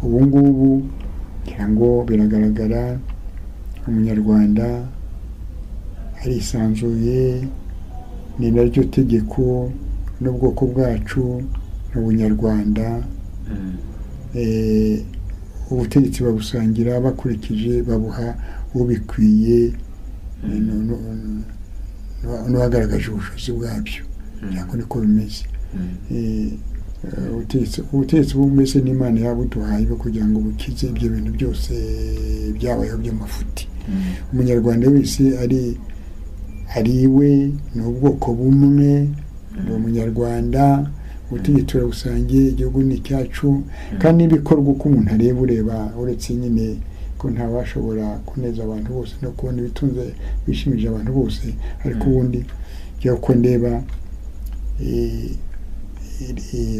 ubu ngubu ngo biragaragara umunyarwanda arisanzuye ni naryo tegeko n'ubwoko bwacu n'ubunyarwanda ubutegetsi babusangira bakurikije babuha ubikwiye n'uwagaragaje ubushobozi bwabyo cyangwa niko bimeze ubutegetsi bumeze n'Imana yabuduhaye kugira ngo bukize ibyo bintu byose byabayeho by'amafuti umunyarwanda wese ari iwe ni ubwoko bumwe ni umunyarwanda ubutegetsi turabusangiye igihugu ni cyacu kandi n'ibikorwa uko umuntu areba ureba uretse nyine ko ntawashobora kuneza abantu bose no kubona ibitunze bishimije abantu bose ariko ubundi byo ko ndeba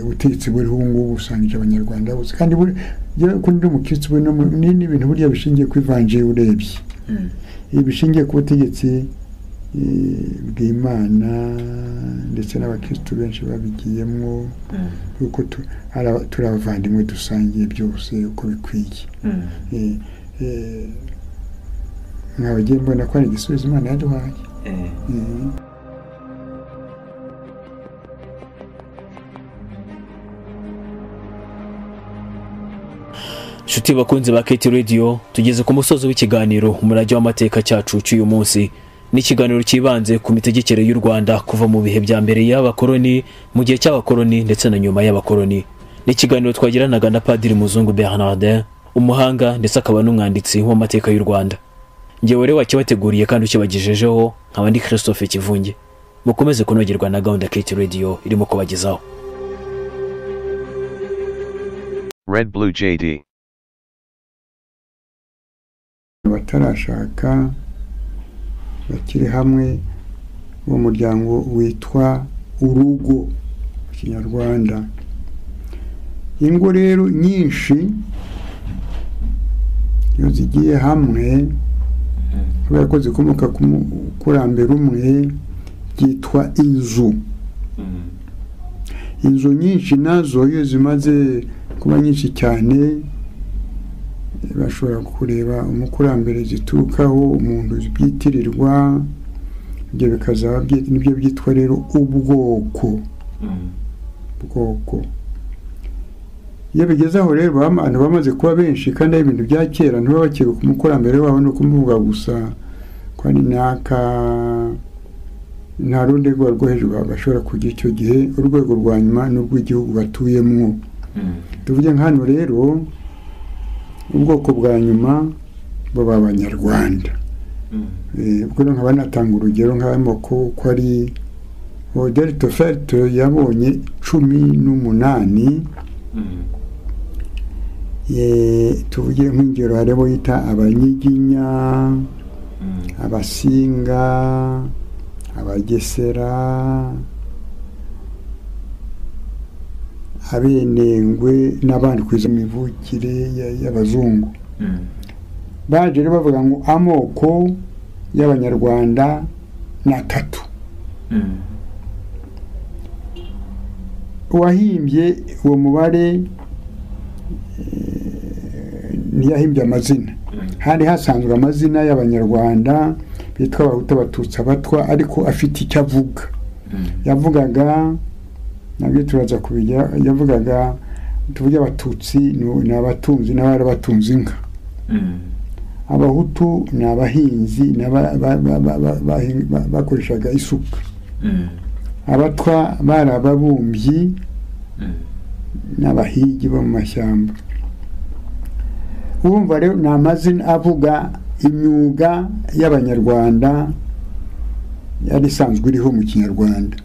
ubutegetsi buriho ubu ngubu busangije abanyarwanda bose kandi kundi umukirisitu n'ibintu burya bishingiye ku ivanjiri urebye bishingiye ku butegetsi bw'Imana ndetse n'abakirisitu benshi babigiyemo kuko turi abavandimwe dusangiye byose uko bikwiye mwabagiye mbona ko ari igisubizo Imana yaduhaye Nshuti bakunzi ba Keti Radio, tugeze ku musozo w'ikiganiro umurage w'amateka cyacu cy'uyu munsi. Ni ikiganiro kibanze ku mitegekere y'u Rwanda kuva mu bihe bya mbere y'abakoloni, mu gihe cy'abakoloni ndetse na nyuma y'abakoloni. Ni ikiganiro twagiranaga na Padiri Muzungu Bernardin, umuhanga ndetse akaba n'umwanditsi w'amateka y'u Rwanda. Njyewe rero wakibateguriye kandi ukibagejejeho nkaba ndi Christophe Kivunge. Mukomeze kunogerwa na gahunda Keti Radio irimo kubagezaho. Red Blue JD. Batarashaka bakiri hamwe mu muryango witwa urugo mu Kinyarwanda. Ingo rero nyinshi iyo zigiye hamwe kubera ko zikomoka ku kurambere umwe byitwa inzu. Inzu nyinshi nazo iyo zimaze kuba nyinshi cyane bashobora kureba umukurambere ziturukaho umuntu byitirirwa ibyo bikazaba nibyo byitwa rero ubwoko iyo bigeze aho rero abantu bamaze kuba benshi kandi ari ibintu bya kera ntibabakire ku mukurambere wabo no kumuvuga gusa ko ari nta rundi rwego rwo hejuru bashobora kugira icyo gihe urwego rwa nyuma n'urw'igihugu batuyemo tuvuge nk'hano rero ubwoko bwa nyuma baba abanyarwanda ubwo nkaba natanga urugero nk'amoko ko ari Delta Fert yabonye 18 tuvuge nk'ingero harimo yita abanyiginya abasinga abagesera abenengwe n'abandi kwiza mivukire y'abazungu baje rero bavuga ngo amoko y'abanyarwanda na 3 uwahimbye uwo mubare ntiyahimbye amazina hari hasanzwe amazina y'abanyarwanda bitwa abahutu abatutsi abatwa ariko afite icyo avuga yavugaga nabyo turaza kubijya yavugaga tuvuge abatutsi ni abatunzi n'abari batunze inka abahutu ni abahinzi bakoreshaga isuka abatwa bari ababumbyi n'abahigi bo mu mashyamba urumva rero ni amazina avuga imyuga y'abanyarwanda yari isanzwe iriho mu Kinyarwanda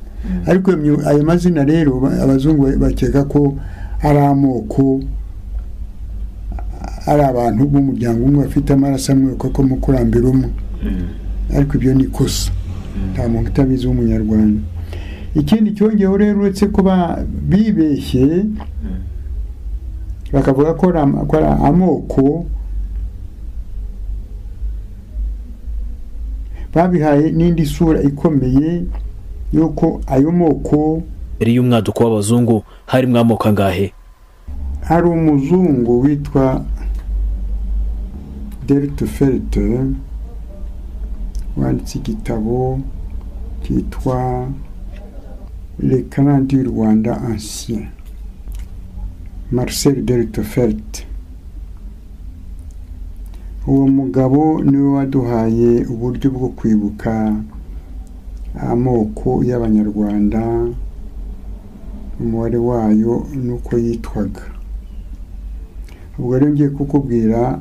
ariko ayo mazina rero abazungu bakeka ko ari amoko ari abantu b'umuryango umwe bafite amaraso amwe koko mukurambira umwe ariko ibyo ni kosa nta muntu utabizi w'umunyarwanda ikindi cyongeyeho rero uretse kuba bibeshye bakavuga ko ari amoko, babihaye n'indi sura ikomeye yuko ayo moko mbere y'umwaduko w'abazungu harimo amoko angahe? hari umuzungu witwa Deltefeld wanditse igitabo cyitwa Le Canon du Rwanda Ancien, Marcel Deltefeld. Uwo mugabo niwe waduhaye uburyo bwo kwibuka amoko y'Abanyarwanda, umubare wayo nuko yitwaga. Ubwo rero ngiye kukubwira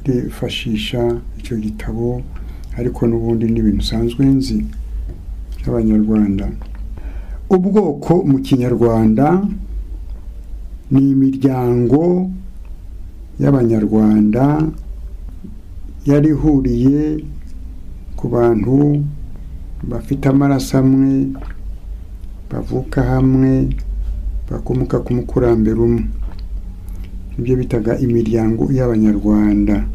rifashisha icyo gitabo, ariko n'ubundi n'ibintu usanzwe nzi by'Abanyarwanda. Ubwoko mu Kinyarwanda ni imiryango y'Abanyarwanda yari ihuriye ku bantu bafite amaraso amwe, bavuka hamwe, bakomoka ku mukurambere umwe. Ibyo bitaga imiryango y'Abanyarwanda.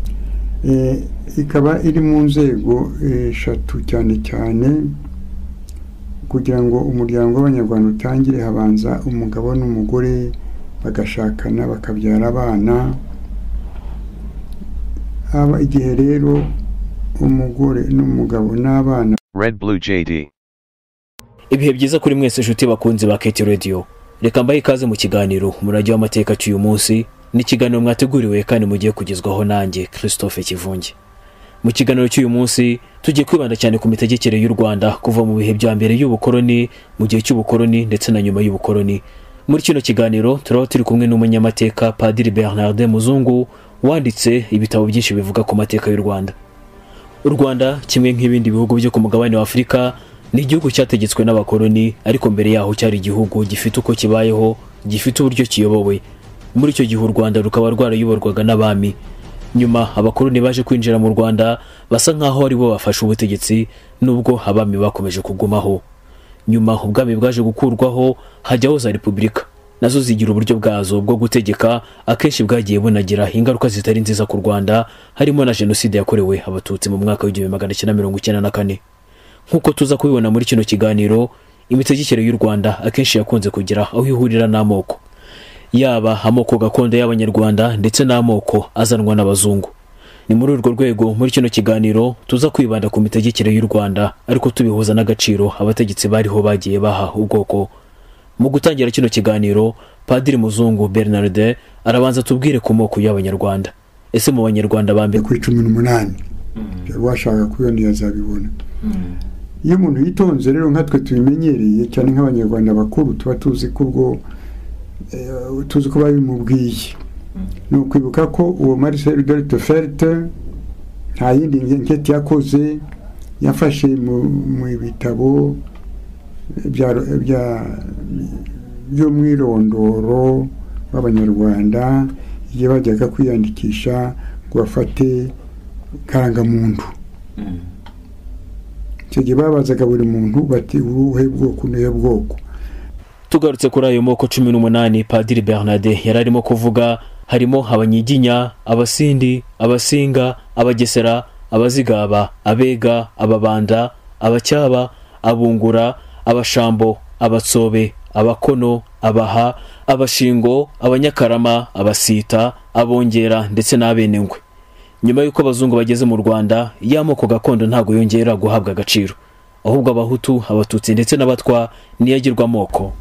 Ikaba iri mu nzego eshatu cyane cyane. Kugira ngo umuryango w'Abanyarwanda utangire, habanza umugabo n'umugore bagashakana bakabyara abana. Igihe rero umugore n'umugabo n'abana. Red Blue JD. Ibihe byiza kuri mwese nshuti bakunzi ba Keti Radio. Reka mbaye ikaze mu kiganiro umurage w'amateka cy'uyu munsi, ni ikiganiro mwateguriwe kandi mugiye kugezwaho nanjye Christophe Kivungi. Mu kiganiro cy'uyu munsi tugiye kwibanda cyane ku mitegekere y'u Rwanda kuva mu bihe bya mbere y'ubukoloni, mu gihe cy'ubukoloni ndetse na nyuma y'ubukoloni. Muri kino kiganiro turaba turi kumwe n'umunyamateka Padiri Bernard Muzungu wanditse ibitabo byinshi bivuga ku mateka y'u Rwanda. U Rwanda kimwe nk'ibindi bihugu byo ku mugabane wa Afurika ni igihugu cyategetswe n'abakoloni, ariko mbere yaho cyari igihugu gifite uko kibayeho, gifite uburyo kiyobowe. Muri icyo gihe u Rwanda rukaba rwarayoborwaga n'abami. Nyuma abakoloni baje kwinjira mu Rwanda basa nkaho ari bo bafashe ubutegetsi, nubwo abami bakomeje kugumaho. Nyuma ubwami bwaje gukurwaho, hajyaho za repubulika, nazo zigira uburyo bwazo bwo gutegeka, akenshi bwagiye bunagira ingaruka zitari nziza ku Rwanda, harimo na jenoside yakorewe abatutsi mu mwaka w'1994. Nkuko tuza kubibona muri kino kiganiro, imitegekere y'u Rwanda akenshi yakunze kugira aho ihurira n'amoko, yaba amoko gakondo y'Abanyarwanda ndetse n'amoko azanwa n'abazungu. Ni muri urwo rwego muri kino kiganiro tuza kwibanda ku mitegekere y'u Rwanda, ariko tubihuza n'agaciro abategetsi bariho bagiye baha ubwoko. Mu gutangira kino kiganiro, Padiri Muzungu Bernard arabanza tubwire ku moko y'Abanyarwanda. Ese mu Banyarwanda bambere ku 18 washaka kuyoni yazabibona. Iyo umuntu yitonze rero nkatwe tubimenyereye cyane nk'Abanyarwanda bakuru, tuba tuzi ko ubwo tuzi ko babimubwiye. Ni ukwibuka ko uwo Marcel Deltefeld nta yindi nketi yakoze, yafashe mu bitabo byo mwirondoro w'Abanyarwanda igihe bajyaga kwiyandikisha ngo bafate karangamuntu. Icyo gihe babazaga buri muntu bati uruhe bwoko n'uhe bwoko. Tugarutse kuri ayo moko 18 Padiri Bernard yararimo kuvuga, harimo Abanyiginya, Abasindi, Abasinga, Abagesera, Abazigaba, Abega, Ababanda, Abacyaba, Abungura, Abashambo, Abatsobe, Abakono, Abaha, Abashingo, Abanyakarama, Abasita, Abongera ndetse n'Abenengwe. Nyuma y'uko abazungu bageze mu Rwanda, y'amoko gakondo ntago yongera guhabwa agaciro, ahubwo Abahutu, Abatutsi ndetse n'Abatwa niyagirwa amoko.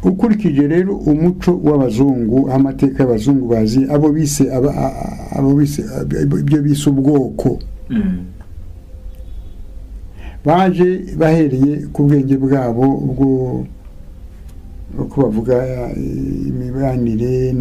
Ukurikije rero umuco w'abazungu, amateka y'abazungu bazi abo bise ibyo bise ubwoko. Baje bahereye ku bwenge bwabo ubwo uko bavuga imibanire